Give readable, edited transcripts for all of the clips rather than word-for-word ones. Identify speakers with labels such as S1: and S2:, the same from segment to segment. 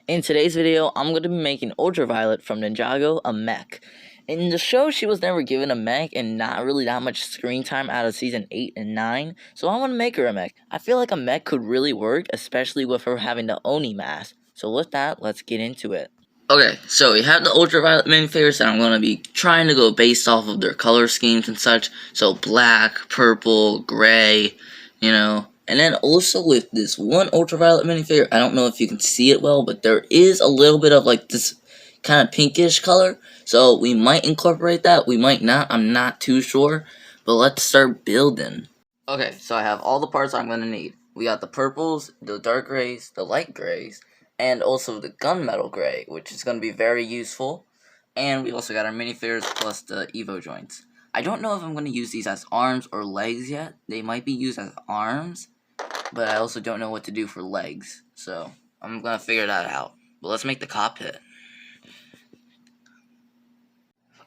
S1: In today's video, I'm going to be making Ultraviolet from Ninjago a mech. In the show, she was never given a mech and not really that much screen time out of season 8 and 9, so I want to make her a mech. I feel like a mech could really work, especially with her having the Oni mask. So with that, let's get into it. Okay, so we have the Ultraviolet minifigures, and I'm going to be trying to go based off of their color schemes and such. So black, purple, gray, and then also with this one Ultraviolet minifigure, I don't know if you can see it well, but there is a little bit of like this kind of pinkish color. So we might incorporate that, we might not, I'm not too sure. But let's start building. Okay, so I have all the parts I'm going to need. We got the purples, the dark grays, the light grays, and also the gunmetal gray, which is going to be very useful. And we also got our minifigures plus the Evo joints. I don't know if I'm going to use these as arms or legs yet. They might be used as arms, but I also don't know what to do for legs. So I'm going to figure that out. But let's make the cockpit.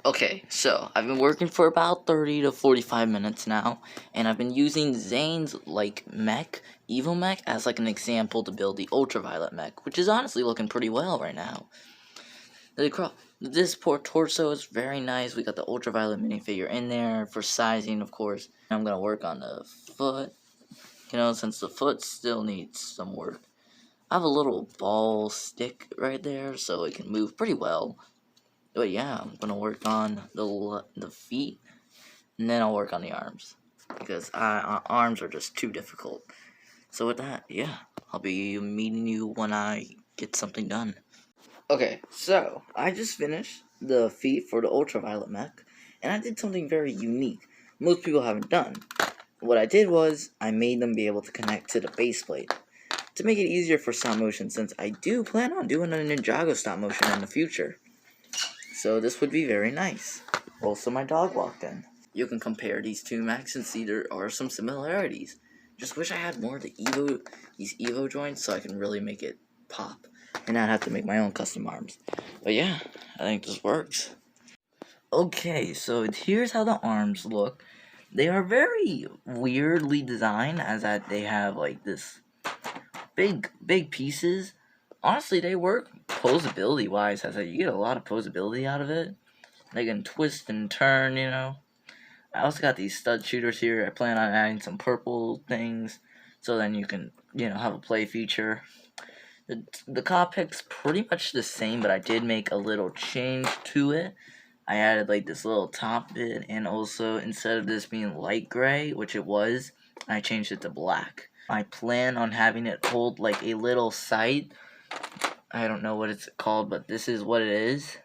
S1: Okay, so I've been working for about 30 to 45 minutes now, and I've been using Zane's mech, Evo mech, as like an example to build the ultraviolet mech, which is honestly looking pretty well right now. This poor torso is very nice. We got the ultraviolet minifigure in there for sizing, of course. I'm gonna work on the foot, since the foot still needs some work. I have a little ball stick right there, so it can move pretty well. But yeah, I'm gonna work on the feet, and then I'll work on the arms, because arms are just too difficult. So with that, yeah, I'll be meeting you when I get something done. Okay, so I just finished the feet for the ultraviolet mech, and I did something very unique. Most people haven't done. What I did was I made them be able to connect to the base plate to make it easier for stop motion, since I do plan on doing a Ninjago stop motion in the future. So this would be very nice. Also, my dog walked in. You can compare these two mechs and see there are some similarities. Just wish I had more of these Evo joints so I can really make it pop and not have to make my own custom arms. But yeah, I think this works. Okay, so here's how the arms look. They are very weirdly designed, as that they have like this big pieces. Honestly, they work posability wise, as that you get a lot of posability out of it. They can twist and turn, I also got these stud shooters here. I plan on adding some purple things, so then you can, have a play feature. The cockpit's pretty much the same, but I did make a little change to it. I added like this little top bit, and also instead of this being light gray, which it was, I changed it to black. I plan on having it hold like a little sight. I don't know what it's called, but this is what it is.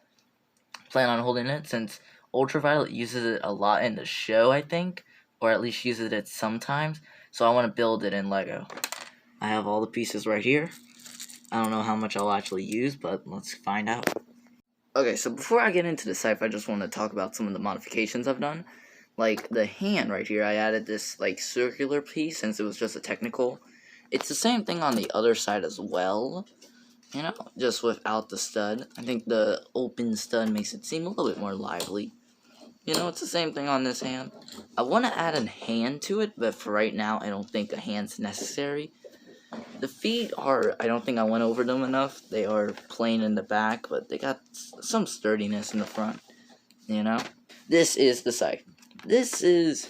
S1: Plan on holding it, since Ultraviolet uses it a lot in the show, I think, or at least uses it sometimes. So I want to build it in Lego. I have all the pieces right here. I don't know how much I'll actually use, but let's find out. Okay, so before I get into the cipher, I just want to talk about some of the modifications I've done. Like the hand right here, I added this like circular piece since it was just a technical. It's the same thing on the other side as well, just without the stud. I think the open stud makes it seem a little bit more lively. It's the same thing on this hand. I want to add a hand to it, but for right now, I don't think a hand's necessary. The feet are, I don't think I went over them enough. They are plain in the back, but they got some sturdiness in the front, This is the side. This is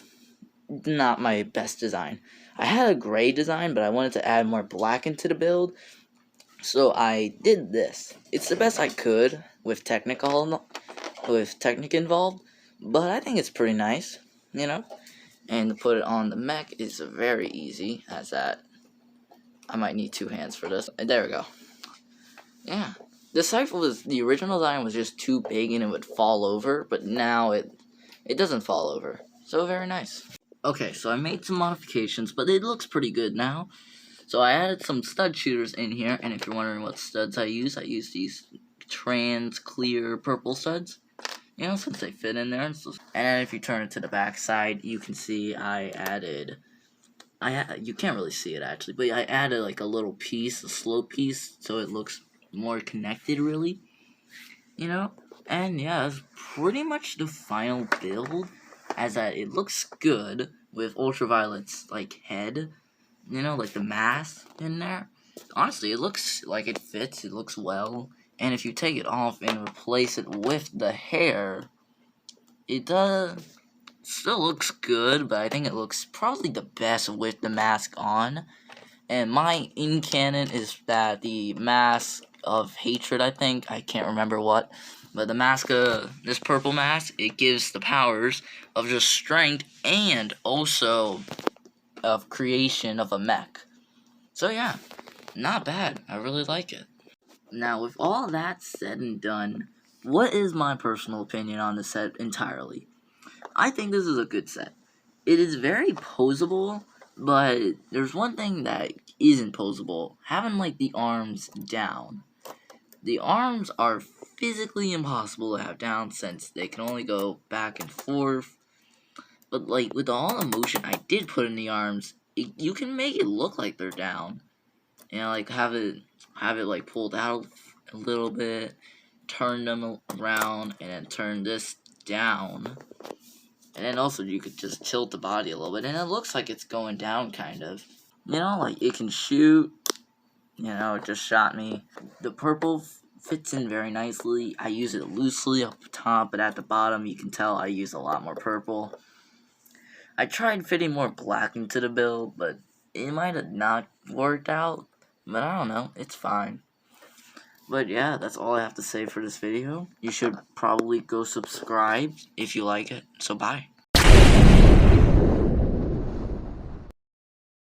S1: not my best design. I had a gray design, but I wanted to add more black into the build, so I did this. It's the best I could with Technic involved, but I think it's pretty nice, And to put it on the mech is very easy, as that I might need two hands for this. And there we go. Yeah. The original design was just too big and it would fall over, but now it doesn't fall over. So very nice. Okay, so I made some modifications, but it looks pretty good now. So I added some stud shooters in here, and if you're wondering what studs I use these trans clear purple studs. Since they fit in there. And then if you turn it to the back side, you can see you can't really see it actually, but I added like a little piece, a slope piece, so it looks more connected really, And yeah, that's pretty much the final build, as that it looks good with Ultraviolet's like head, like the mask in there. Honestly, it looks like it fits, it looks well. And if you take it off and replace it with the hair, it does still looks good, but I think it looks probably the best with the mask on. And my in canon is that the mask of hatred, I can't remember what, but the mask this purple mask, it gives the powers of just strength and also of creation of a mech. So yeah, not bad. I really like it. Now, with all that said and done, what is my personal opinion on the set entirely? I think this is a good set. It is very posable, but there's one thing that isn't posable. Having, like, the arms down. The arms are physically impossible to have down since they can only go back and forth. But, like, with all the motion I did put in the arms, you can make it look like they're down. You know, like, have it, like, pulled out a little bit, turn them around, and then turn this down. And then also you could just tilt the body a little bit, and it looks like it's going down, kind of. You know, like, it can shoot. You know, it just shot me. The purple fits in very nicely. I use it loosely up top, but at the bottom you can tell I use a lot more purple. I tried fitting more black into the build, but it might have not worked out. But I don't know, it's fine. But yeah, that's all I have to say for this video. You should probably go subscribe if you like it. So bye.